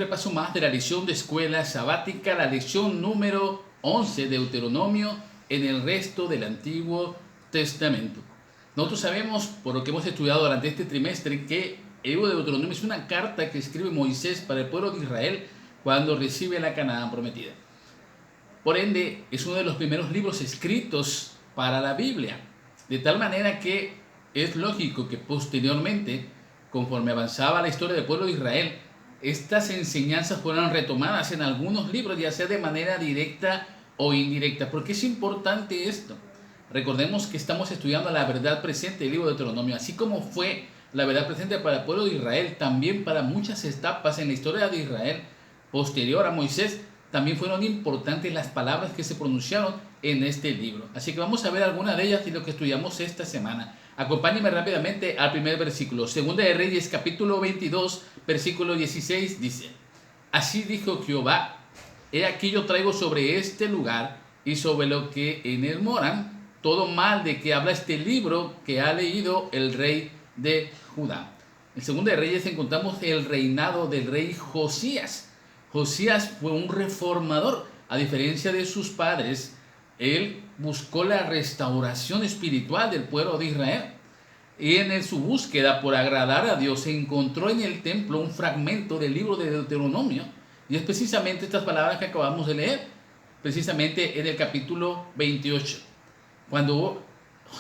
repaso más de la lección de escuela sabática, la lección número 11 de Deuteronomio en el resto del Antiguo Testamento. Nosotros sabemos, por lo que hemos estudiado durante este trimestre, que el libro de Deuteronomio es una carta que escribe Moisés para el pueblo de Israel cuando recibe la Canaán prometida. Por ende, es uno de los primeros libros escritos para la Biblia, de tal manera que es lógico que posteriormente, conforme avanzaba la historia del pueblo de Israel, estas enseñanzas fueron retomadas en algunos libros, ya sea de manera directa o indirecta. ¿Por qué es importante esto? Recordemos que estamos estudiando la verdad presente del libro de Deuteronomio, así como fue la verdad presente para el pueblo de Israel, también para muchas etapas en la historia de Israel posterior a Moisés, también fueron importantes las palabras que se pronunciaron en este libro. Así que vamos a ver algunas de ellas y lo que estudiamos esta semana. Acompáñenme rápidamente al primer versículo. Segunda de Reyes, capítulo 22, versículo 16, dice: Así dijo Jehová, he aquí yo traigo sobre este lugar y sobre lo que en él moran todo mal de que habla este libro que ha leído el rey de Judá. En Segunda de Reyes encontramos el reinado del rey Josías. Josías fue un reformador. A diferencia de sus padres, él buscó la restauración espiritual del pueblo de Israel. Y en su búsqueda por agradar a Dios, se encontró en el templo un fragmento del libro de Deuteronomio. Y es precisamente estas palabras que acabamos de leer, precisamente en el capítulo 28. Cuando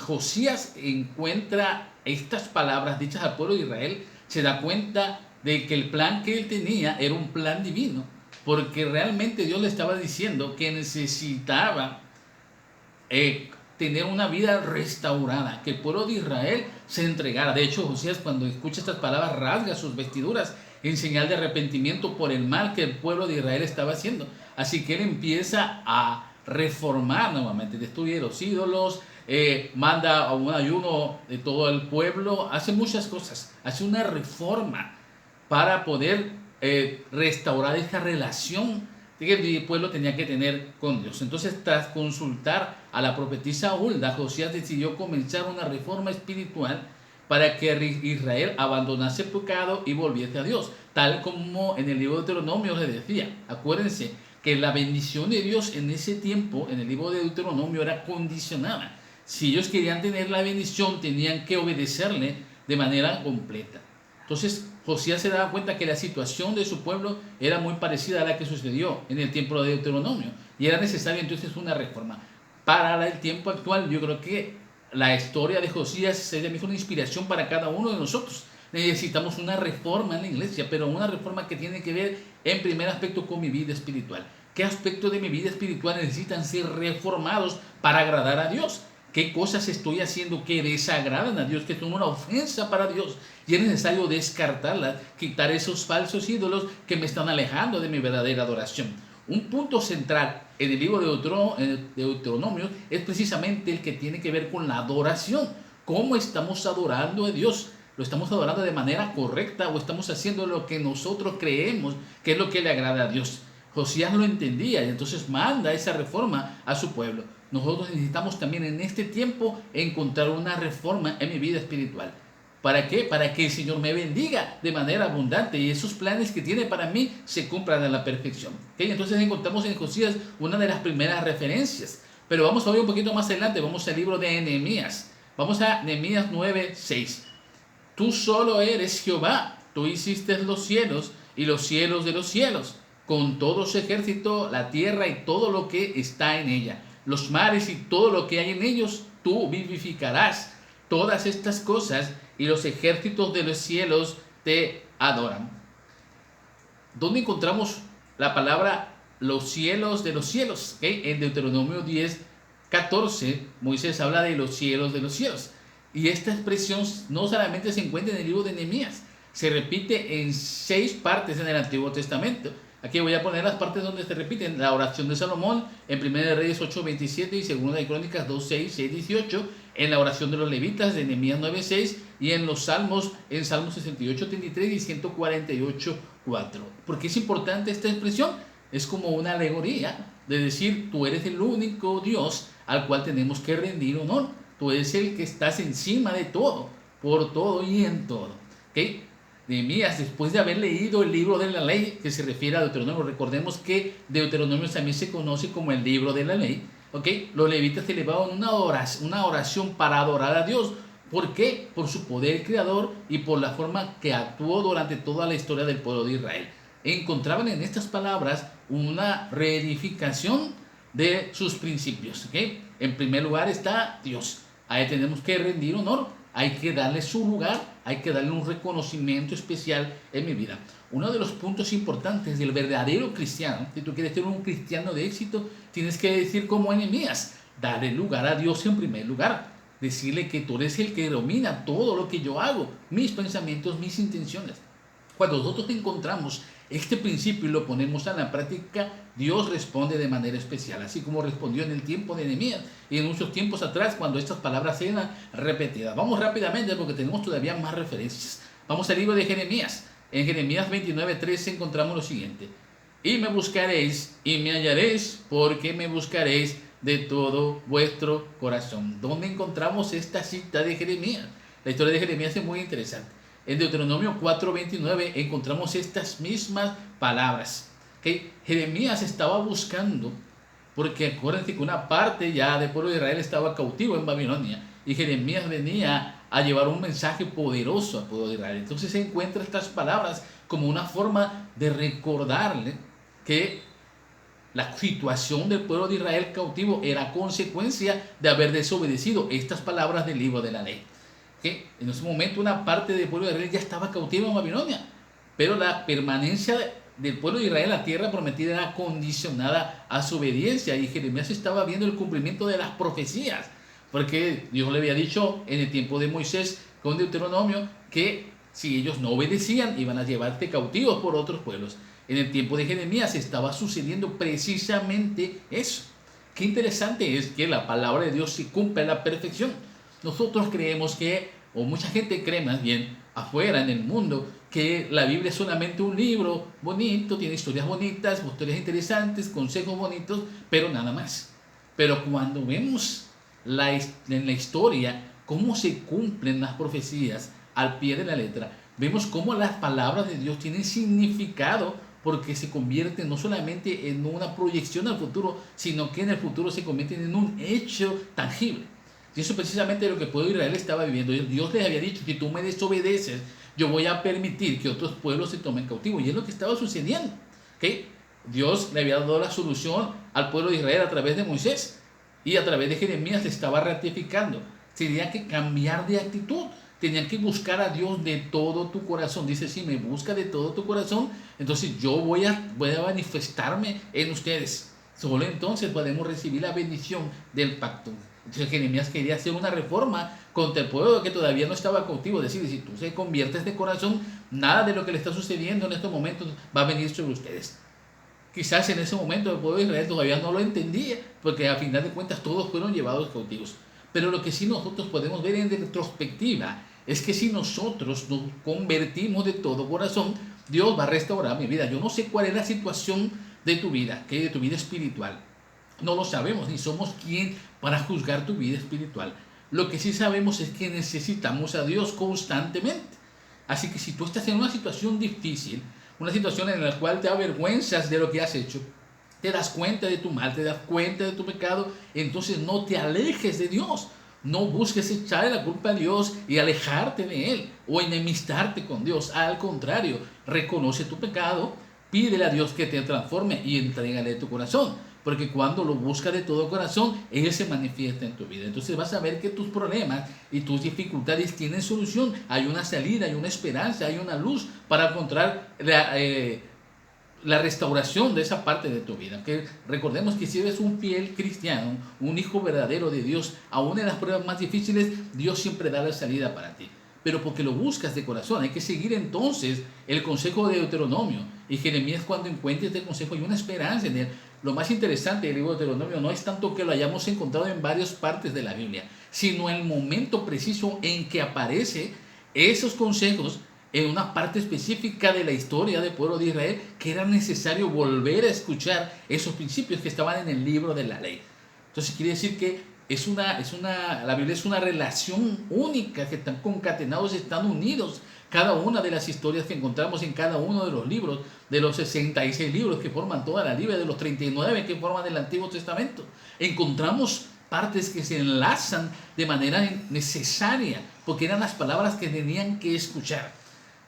Josías encuentra estas palabras dichas al pueblo de Israel, se da cuenta de que el plan que él tenía era un plan divino, porque realmente Dios le estaba diciendo que necesitaba tener una vida restaurada, que el pueblo de Israel se entregara. De hecho, Josías, cuando escucha estas palabras, rasga sus vestiduras en señal de arrepentimiento por el mal que el pueblo de Israel estaba haciendo. Así que él empieza a reformar nuevamente, destruye los ídolos, manda a un ayuno de todo el pueblo, hace muchas cosas, hace una reforma para poder restaurar esta relación que el pueblo tenía que tener con Dios. Entonces, tras consultar a la profetisa Hulda, Josías decidió comenzar una reforma espiritual para que Israel abandonase el pecado y volviese a Dios, tal como en el libro de Deuteronomio les decía. Acuérdense que la bendición de Dios en ese tiempo, en el libro de Deuteronomio, era condicionada. Si ellos querían tener la bendición, tenían que obedecerle de manera completa. Entonces, Josías se daba cuenta que la situación de su pueblo era muy parecida a la que sucedió en el tiempo de Deuteronomio, y era necesaria entonces una reforma. Para el tiempo actual, yo creo que la historia de Josías sería una inspiración para cada uno de nosotros. Necesitamos una reforma en la iglesia, pero una reforma que tiene que ver en primer aspecto con mi vida espiritual. ¿Qué aspectos de mi vida espiritual necesitan ser reformados para agradar a Dios? ¿Qué cosas estoy haciendo que desagradan a Dios, que son una ofensa para Dios? Y es necesario descartarlas, quitar esos falsos ídolos que me están alejando de mi verdadera adoración. Un punto central en el libro de Deuteronomio es precisamente el que tiene que ver con la adoración. ¿Cómo estamos adorando a Dios? ¿Lo estamos adorando de manera correcta o estamos haciendo lo que nosotros creemos que es lo que le agrada a Dios? Josías lo entendía y entonces manda esa reforma a su pueblo. Nosotros necesitamos también en este tiempo encontrar una reforma en mi vida espiritual. ¿Para qué? Para que el Señor me bendiga de manera abundante y esos planes que tiene para mí se cumplan a la perfección. ¿Okay? Entonces encontramos en Josías una de las primeras referencias. Pero vamos a ver un poquito más adelante, vamos al libro de Nehemías. Vamos a Nehemías 9:6. Tú solo eres Jehová, tú hiciste los cielos y los cielos de los cielos, con todo su ejército, la tierra y todo lo que está en ella, los mares y todo lo que hay en ellos, tú vivificarás. Todas estas cosas y los ejércitos de los cielos te adoran. ¿Dónde encontramos la palabra los cielos de los cielos? ¿Okay? En Deuteronomio 10:14, Moisés habla de los cielos. Y esta expresión no solamente se encuentra en el libro de Nehemías, se repite en 6 partes en el Antiguo Testamento. Aquí voy a poner las partes donde se repiten: la oración de Salomón en 1 de Reyes 8:27 y 2 de Crónicas 2:6, 6:18, en la oración de los levitas de Nehemías 9:6 y en los salmos, en Salmos 68:33 y 148:4. ¿Por qué es importante esta expresión? Es como una alegoría de decir: tú eres el único Dios al cual tenemos que rendir honor. Tú eres el que estás encima de todo, por todo y en todo. ¿Okay? Nehemías, después de haber leído el libro de la ley, que se refiere a Deuteronomio, recordemos que Deuteronomio también se conoce como el libro de la ley, ¿ok? Los levitas elevaban una oración para adorar a Dios. ¿Por qué? Por su poder creador y por la forma que actuó durante toda la historia del pueblo de Israel. Encontraban en estas palabras una reedificación de sus principios, ¿ok? En primer lugar está Dios. A él tenemos que rendir honor, hay que darle su lugar, hay que darle un reconocimiento especial en mi vida. Uno de los puntos importantes del verdadero cristiano, si tú quieres ser un cristiano de éxito, tienes que decir como Nehemías, darle lugar a Dios en primer lugar. Decirle que tú eres el que domina todo lo que yo hago, mis pensamientos, mis intenciones. Cuando nosotros encontramos este principio y lo ponemos a la práctica, Dios responde de manera especial, así como respondió en el tiempo de Nehemías y en muchos tiempos atrás cuando estas palabras eran repetidas. Vamos rápidamente porque tenemos todavía más referencias. Vamos al libro de Jeremías. En Jeremías 29:13 encontramos lo siguiente: y me buscaréis y me hallaréis, porque me buscaréis de todo vuestro corazón. ¿Dónde encontramos esta cita de Jeremías? La historia de Jeremías es muy interesante. En Deuteronomio 4:29 encontramos estas mismas palabras. Que Jeremías estaba buscando, porque acuérdense que una parte ya del pueblo de Israel estaba cautivo en Babilonia, y Jeremías venía a llevar un mensaje poderoso al pueblo de Israel. Entonces se encuentra estas palabras como una forma de recordarle que la situación del pueblo de Israel cautivo era consecuencia de haber desobedecido estas palabras del libro de la ley. Que en ese momento una parte del pueblo de Israel ya estaba cautivo en Babilonia, pero la permanencia del pueblo de Israel en la tierra prometida era condicionada a su obediencia, y Jeremías estaba viendo el cumplimiento de las profecías, porque Dios le había dicho en el tiempo de Moisés con Deuteronomio que si ellos no obedecían iban a llevarse cautivos por otros pueblos. En el tiempo de Jeremías estaba sucediendo precisamente eso. Qué interesante es que la palabra de Dios se cumple a la perfección. Nosotros creemos que, o mucha gente cree más bien, afuera en el mundo, que la Biblia es solamente un libro bonito, tiene historias bonitas, historias interesantes, consejos bonitos, pero nada más. Pero cuando vemos en la historia cómo se cumplen las profecías al pie de la letra, vemos cómo las palabras de Dios tienen significado, porque se convierten no solamente en una proyección al futuro, sino que en el futuro se convierten en un hecho tangible. Y eso precisamente es lo que el pueblo de Israel estaba viviendo. Dios les había dicho: si tú me desobedeces, yo voy a permitir que otros pueblos se tomen cautivos. Y es lo que estaba sucediendo. ¿Okay? Dios le había dado la solución al pueblo de Israel a través de Moisés, y a través de Jeremías se estaba ratificando. Tenían que cambiar de actitud. Tenían que buscar a Dios de todo tu corazón. Dice: si me busca de todo tu corazón, entonces yo voy a manifestarme en ustedes. Solo entonces podemos recibir la bendición del pacto. Entonces Jeremías quería hacer una reforma contra el pueblo que todavía no estaba cautivo. Es decir, si tú se conviertes de corazón, nada de lo que le está sucediendo en estos momentos va a venir sobre ustedes. Quizás en ese momento el pueblo de Israel todavía no lo entendía, porque a final de cuentas todos fueron llevados cautivos. Pero lo que sí nosotros podemos ver en retrospectiva es que si nosotros nos convertimos de todo corazón, Dios va a restaurar mi vida. Yo no sé cuál es la situación de tu vida, que de tu vida espiritual. No lo sabemos, ni somos quien para juzgar tu vida espiritual. Lo que sí sabemos es que necesitamos a Dios constantemente. Así que si tú estás en una situación difícil, una situación en la cual te avergüenzas de lo que has hecho, te das cuenta de tu mal, te das cuenta de tu pecado, entonces no te alejes de Dios. No busques echarle la culpa a Dios y alejarte de Él o enemistarte con Dios. Al contrario, reconoce tu pecado, pídele a Dios que te transforme y entrégale tu corazón. Porque cuando lo buscas de todo corazón, Él se manifiesta en tu vida. Entonces vas a ver que tus problemas y tus dificultades tienen solución. Hay una salida, hay una esperanza, hay una luz para encontrar la restauración de esa parte de tu vida. Que recordemos que si eres un fiel cristiano, un hijo verdadero de Dios, aún en las pruebas más difíciles, Dios siempre da la salida para ti. Pero porque lo buscas de corazón. Hay que seguir entonces el consejo de Deuteronomio. Y Jeremías, cuando encuentre este consejo, hay una esperanza en él. Lo más interesante del libro de Deuteronomio no es tanto que lo hayamos encontrado en varias partes de la Biblia, sino el momento preciso en que aparece esos consejos en una parte específica de la historia del pueblo de Israel, que era necesario volver a escuchar esos principios que estaban en el libro de la ley. Entonces quiere decir que la Biblia es una relación única, que están concatenados, están unidos, cada una de las historias que encontramos en cada uno de los libros, de los 66 libros que forman toda la Biblia, de los 39 que forman el Antiguo Testamento. Encontramos partes que se enlazan de manera necesaria, porque eran las palabras que tenían que escuchar.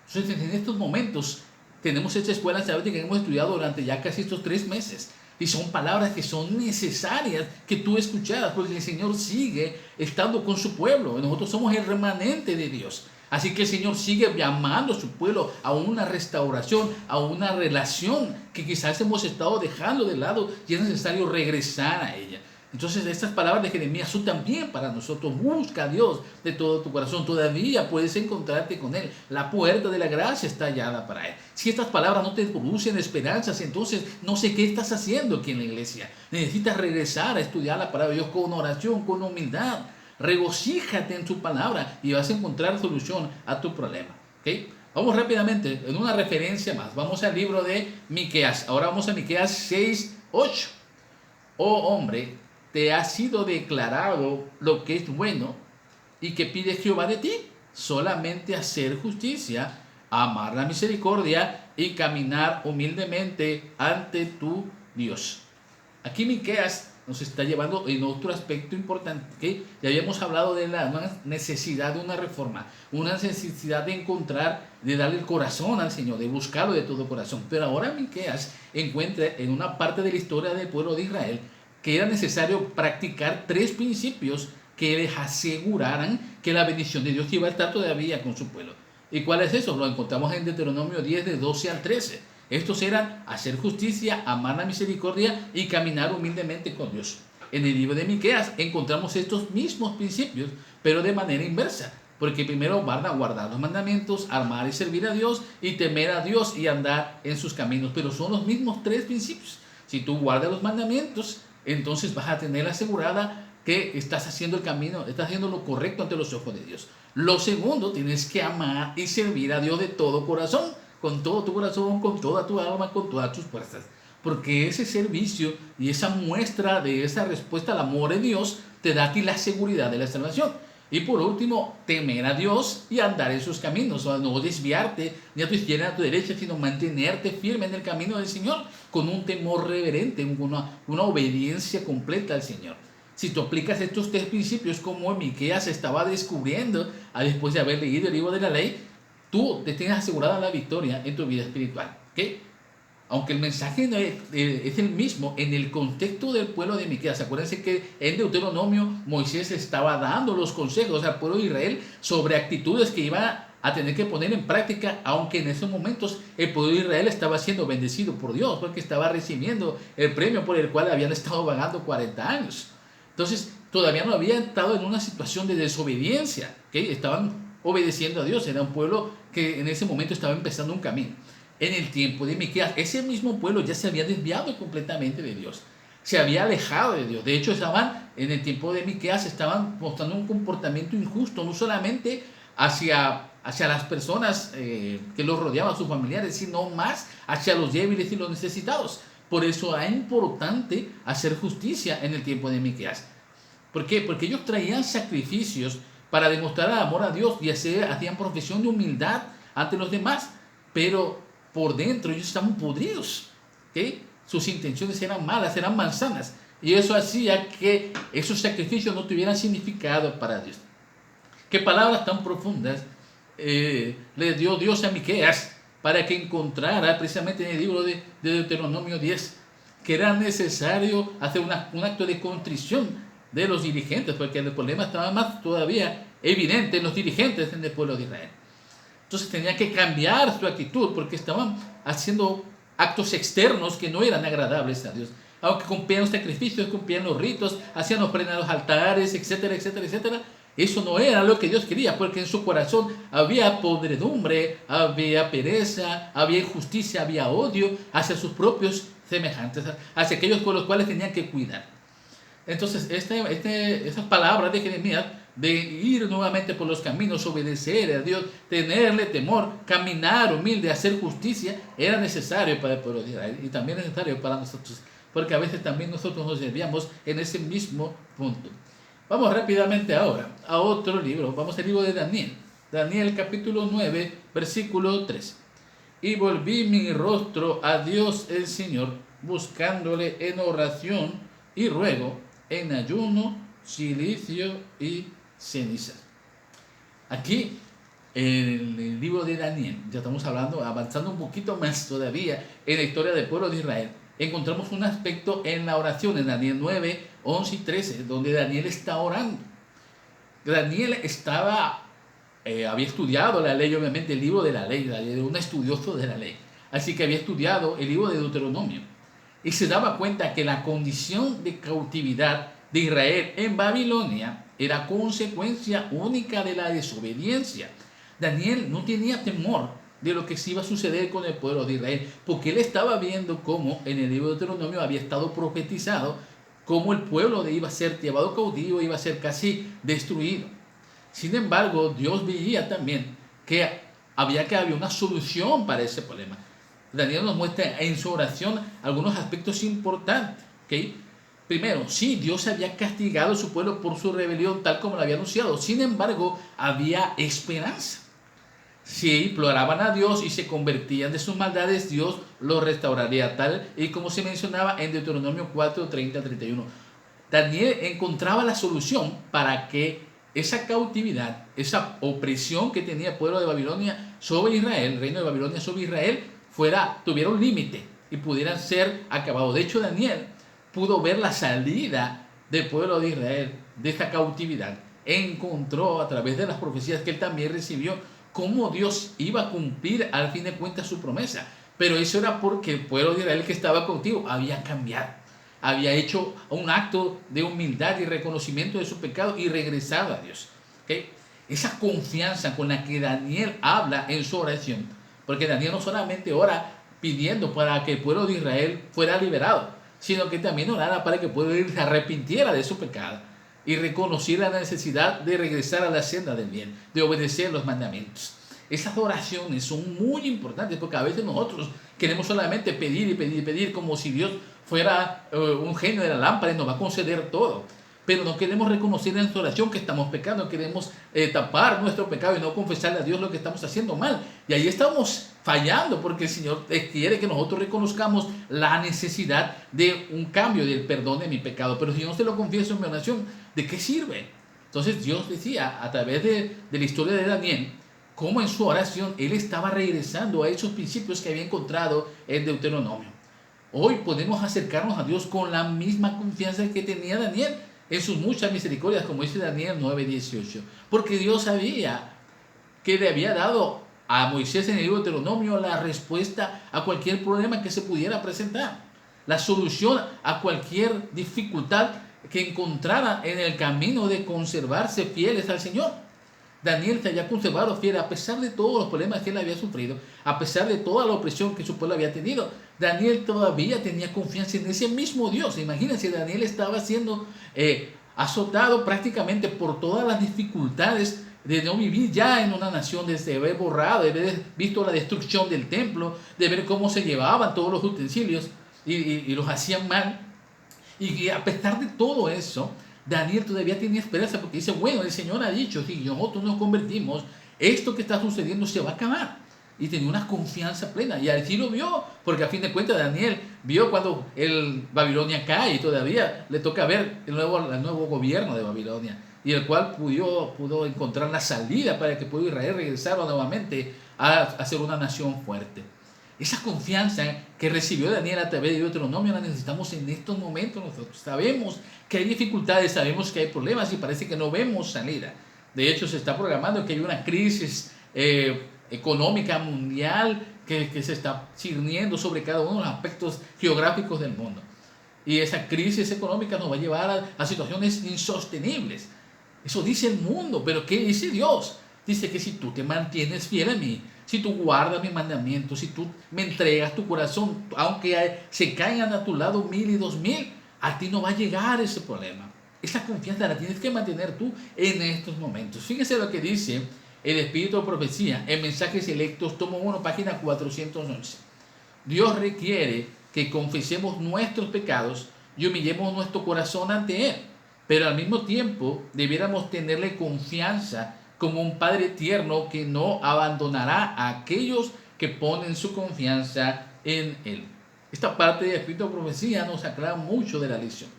Entonces, en estos momentos tenemos esta escuela sabática que hemos estudiado durante ya casi estos 3 meses. Y son palabras que son necesarias que tú escucharas, porque el Señor sigue estando con su pueblo. Nosotros somos el remanente de Dios. Así que el Señor sigue llamando a su pueblo a una restauración, a una relación que quizás hemos estado dejando de lado y es necesario regresar a ella. Entonces estas palabras de Jeremías son también para nosotros. Busca a Dios de todo tu corazón. Todavía puedes encontrarte con Él. La puerta de la gracia está hallada para Él. Si estas palabras no te producen esperanzas, entonces no sé qué estás haciendo aquí en la iglesia. Necesitas regresar a estudiar la palabra de Dios con oración, con humildad. Regocíjate en su palabra y vas a encontrar solución a tu problema. ¿Okay? Vamos rápidamente en una referencia más. Vamos al libro de Miqueas. Ahora vamos a Miqueas 6:8. Oh hombre, te ha sido declarado lo que es bueno y que pide Jehová de ti, solamente hacer justicia, amar la misericordia y caminar humildemente ante tu Dios. Aquí Miqueas nos está llevando en otro aspecto importante, que ya habíamos hablado de la necesidad de una reforma, una necesidad de encontrar, de darle el corazón al Señor, de buscarlo de todo corazón. Pero ahora Miqueas encuentra en una parte de la historia del pueblo de Israel que era necesario practicar 3 principios que les aseguraran que la bendición de Dios iba a estar todavía con su pueblo. ¿Y cuál es eso? Lo encontramos en Deuteronomio 10, de 12 al 13. Estos eran hacer justicia, amar la misericordia y caminar humildemente con Dios. En el libro de Miqueas encontramos estos mismos principios, pero de manera inversa. Porque primero van a guardar los mandamientos, amar y servir a Dios y temer a Dios y andar en sus caminos. Pero son los mismos 3 principios. Si tú guardas los mandamientos, entonces vas a tener asegurada que estás haciendo el camino, estás haciendo lo correcto ante los ojos de Dios. Lo segundo, tienes que amar y servir a Dios de todo corazón, con todo tu corazón, con toda tu alma, con todas tus fuerzas. Porque ese servicio y esa muestra de esa respuesta al amor de Dios te da a ti la seguridad de la salvación. Y por último, temer a Dios y andar en sus caminos, o sea, no desviarte ni a tu izquierda ni a tu derecha, sino mantenerte firme en el camino del Señor, con un temor reverente, una obediencia completa al Señor. Si tú aplicas estos 3 principios como Miqueas estaba descubriendo después de haber leído el libro de la ley, tú te tienes asegurada la victoria en tu vida espiritual. ¿Okay? Aunque el mensaje es el mismo en el contexto del pueblo de Miqueas. Acuérdense que en Deuteronomio Moisés estaba dando los consejos al pueblo de Israel sobre actitudes que iba a tener que poner en práctica, aunque en esos momentos el pueblo de Israel estaba siendo bendecido por Dios, porque estaba recibiendo el premio por el cual habían estado vagando 40 años. Entonces todavía no había estado en una situación de desobediencia, ¿okay? Estaban obedeciendo a Dios. Era un pueblo que en ese momento estaba empezando un camino. En el tiempo de Miqueas, ese mismo pueblo ya se había desviado completamente de Dios. Se había alejado de Dios. De hecho, en el tiempo de Miqueas estaban mostrando un comportamiento injusto, no solamente hacia las personas que los rodeaban, sus familiares, sino más hacia los débiles y los necesitados. Por eso es importante hacer justicia en el tiempo de Miqueas. ¿Por qué? Porque ellos traían sacrificios para demostrar el amor a Dios y hacían profesión de humildad ante los demás, pero por dentro ellos estaban podridos, ¿okay? Sus intenciones eran malas, eran manzanas, y eso hacía que esos sacrificios no tuvieran significado para Dios. ¿Qué palabras tan profundas le dio Dios a Miqueas para que encontrara precisamente en el libro de Deuteronomio 10 que era necesario hacer un acto de contrición de los dirigentes, porque el problema estaba más todavía evidente en los dirigentes en el pueblo de Israel? Entonces tenía que cambiar su actitud porque estaban haciendo actos externos que no eran agradables a Dios. Aunque cumplían los sacrificios, cumplían los ritos, hacían ofrendas a los altares, etcétera, etcétera, etcétera. Eso no era lo que Dios quería, porque en su corazón había podredumbre, había pereza, había injusticia, había odio hacia sus propios semejantes, hacia aquellos con los cuales tenían que cuidar. Entonces, esas palabras de Jeremías, de ir nuevamente por los caminos, obedecer a Dios, tenerle temor, caminar humilde, hacer justicia, era necesario para el pueblo de Israel y también es necesario para nosotros, porque a veces también nosotros nos desviamos en ese mismo punto. Vamos rápidamente ahora a otro libro. Vamos al libro de Daniel. Daniel capítulo 9, Versículo 3. Y volví mi rostro a Dios el Señor, buscándole en oración y ruego, en ayuno, silicio y cenizas. Aquí, en el libro de Daniel, ya estamos hablando, avanzando un poquito más todavía en la historia del pueblo de Israel, encontramos un aspecto en la oración, en Daniel 9, 11 y 13, donde Daniel está orando. Daniel había estudiado la ley, obviamente el libro de la ley, era un estudioso de la ley. Así que había estudiado el libro de Deuteronomio. Y se daba cuenta que la condición de cautividad de Israel en Babilonia era consecuencia única de la desobediencia. Daniel no tenía temor de lo que se iba a suceder con el pueblo de Israel, porque él estaba viendo cómo en el libro de Deuteronomio había estado profetizado cómo el pueblo iba a ser llevado cautivo, iba a ser casi destruido. Sin embargo, Dios veía también que había una solución para ese problema. Daniel nos muestra en su oración algunos aspectos importantes. ¿Okay? Primero, sí, Dios había castigado a su pueblo por su rebelión, tal como lo había anunciado. Sin embargo, había esperanza. Si imploraban a Dios y se convertían de sus maldades, Dios los restauraría, tal y como se mencionaba en Deuteronomio 4, 30 31. Daniel encontraba la solución para que esa cautividad, esa opresión que tenía el pueblo de Babilonia sobre Israel, el reino de Babilonia sobre Israel, tuviera un límite y pudieran ser acabados. De hecho, Daniel pudo ver la salida del pueblo de Israel de esta cautividad. Encontró a través de las profecías que él también recibió cómo Dios iba a cumplir al fin de cuentas su promesa. Pero eso era porque el pueblo de Israel que estaba cautivo había cambiado. Había hecho un acto de humildad y reconocimiento de su pecado y regresado a Dios. ¿Okay? Esa confianza con la que Daniel habla en su oración, porque Daniel no solamente ora pidiendo para que el pueblo de Israel fuera liberado, sino que también orara para que el pueblo de Israel se arrepintiera de su pecado y reconociera la necesidad de regresar a la senda del bien, de obedecer los mandamientos. Esas oraciones son muy importantes porque a veces nosotros queremos solamente pedir y pedir y pedir como si Dios fuera un genio de la lámpara y nos va a conceder todo. Pero no queremos reconocer en nuestra oración que estamos pecando, queremos tapar nuestro pecado y no confesarle a Dios lo que estamos haciendo mal. Y ahí estamos fallando porque el Señor quiere que nosotros reconozcamos la necesidad de un cambio del perdón de mi pecado. Pero si no se lo confieso en mi oración, ¿de qué sirve? Entonces Dios decía a través de la historia de Daniel, cómo en su oración él estaba regresando a esos principios que había encontrado en Deuteronomio. Hoy podemos acercarnos a Dios con la misma confianza que tenía Daniel en sus muchas misericordias, como dice Daniel 9:18. Porque Dios sabía que le había dado a Moisés en el libro de Deuteronomio la respuesta a cualquier problema que se pudiera presentar, la solución a cualquier dificultad que encontrara en el camino de conservarse fieles al Señor. Daniel se había conservado fiel a pesar de todos los problemas que él había sufrido, a pesar de toda la opresión que su pueblo había tenido. Daniel todavía tenía confianza en ese mismo Dios. Imagínense, Daniel estaba siendo azotado prácticamente por todas las dificultades de no vivir ya en una nación, de haber borrado, de haber visto la destrucción del templo, de ver cómo se llevaban todos los utensilios y los hacían mal. Y a pesar de todo eso, Daniel todavía tenía esperanza porque dice, bueno, el Señor ha dicho, si nosotros nos convertimos, esto que está sucediendo se va a acabar. Y tenía una confianza plena. Y así lo vio, porque a fin de cuentas Daniel vio cuando el Babilonia cae y todavía le toca ver el nuevo gobierno de Babilonia, y el cual pudo encontrar la salida para que pueda Israel regresar nuevamente a ser una nación fuerte. Esa confianza que recibió Daniel a través de Deuteronomio la necesitamos en estos momentos nosotros. Sabemos que hay dificultades, sabemos que hay problemas y parece que no vemos salida. De hecho, se está programando que hay una crisis económica mundial que se está cirniendo sobre cada uno de los aspectos geográficos del mundo. Y esa crisis económica nos va a llevar a situaciones insostenibles. Eso dice el mundo, pero ¿qué dice Dios? Dice que si tú te mantienes fiel a mí, si tú guardas mis mandamientos, si tú me entregas tu corazón, aunque se caigan a tu lado 1000 y 2000, a ti no va a llegar ese problema. Esa confianza la tienes que mantener tú en estos momentos. Fíjense lo que dice el Espíritu de Profecía en Mensajes Selectos, tomo 1, página 411. Dios requiere que confesemos nuestros pecados y humillemos nuestro corazón ante Él, pero al mismo tiempo debiéramos tenerle confianza como un Padre tierno que no abandonará a aquellos que ponen su confianza en Él. Esta parte de Espíritu de Profecía nos aclara mucho de la lección.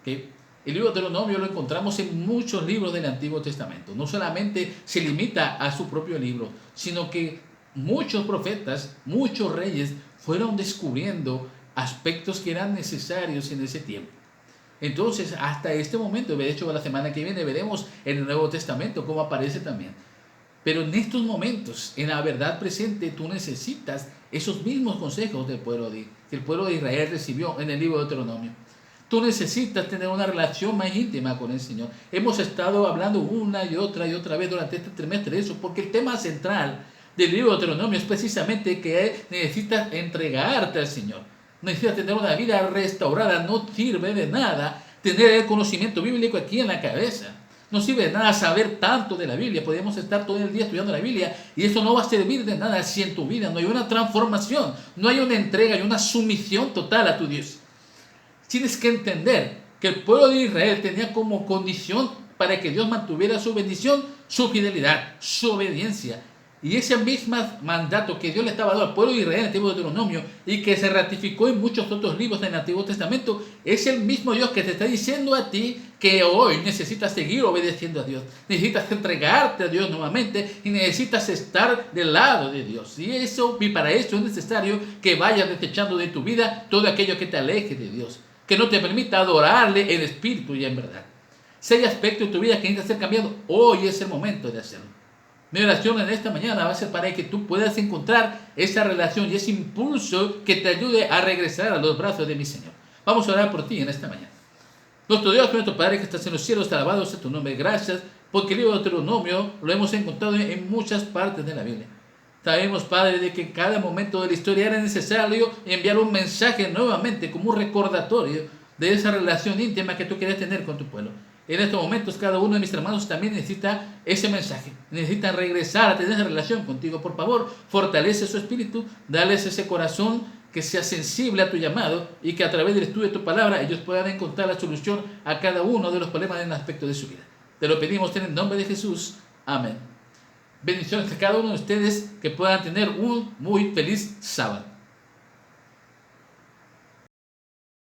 Que el libro de Deuteronomio lo encontramos en muchos libros del Antiguo Testamento. No solamente se limita a su propio libro, sino que muchos profetas, muchos reyes fueron descubriendo aspectos que eran necesarios en ese tiempo. Entonces, hasta este momento, de hecho, la semana que viene veremos en el Nuevo Testamento cómo aparece también. Pero en estos momentos, en la verdad presente, tú necesitas esos mismos consejos que el pueblo de Israel recibió en el libro de Deuteronomio. Tú necesitas tener una relación más íntima con el Señor. Hemos estado hablando una y otra vez durante este trimestre de eso, porque el tema central del libro de Deuteronomio es precisamente que necesitas entregarte al Señor. Necesitas tener una vida restaurada. No sirve de nada tener el conocimiento bíblico aquí en la cabeza. No sirve de nada saber tanto de la Biblia. Podemos estar todo el día estudiando la Biblia y eso no va a servir de nada si en tu vida no hay una transformación, no hay una entrega y una sumisión total a tu Dios. Tienes que entender que el pueblo de Israel tenía como condición para que Dios mantuviera su bendición, su fidelidad, su obediencia. Y ese mismo mandato que Dios le estaba dando al pueblo de Israel en el Antiguo Deuteronomio y que se ratificó en muchos otros libros del Antiguo Testamento, es el mismo Dios que te está diciendo a ti que hoy necesitas seguir obedeciendo a Dios. Necesitas entregarte a Dios nuevamente y necesitas estar del lado de Dios. Y para eso es necesario que vayas desechando de tu vida todo aquello que te aleje de Dios, que no te permita adorarle en espíritu y en verdad. Si hay aspectos de tu vida que necesitan ser cambiados, hoy es el momento de hacerlo. Mi oración en esta mañana va a ser para que tú puedas encontrar esa relación y ese impulso que te ayude a regresar a los brazos de mi Señor. Vamos a orar por ti en esta mañana. Nuestro Dios, nuestro Padre que estás en los cielos, alabado sea tu nombre. Gracias porque el libro de Deuteronomio lo hemos encontrado en muchas partes de la Biblia. Sabemos, Padre, de que en cada momento de la historia era necesario enviar un mensaje nuevamente como un recordatorio de esa relación íntima que tú quieres tener con tu pueblo. En estos momentos cada uno de mis hermanos también necesita ese mensaje, necesita regresar a tener esa relación contigo. Por favor, fortalece su espíritu, dales ese corazón que sea sensible a tu llamado y que a través del estudio de tu palabra ellos puedan encontrar la solución a cada uno de los problemas en el aspecto de su vida. Te lo pedimos en el nombre de Jesús. Amén. Bendiciones a cada uno de ustedes, que puedan tener un muy feliz sábado.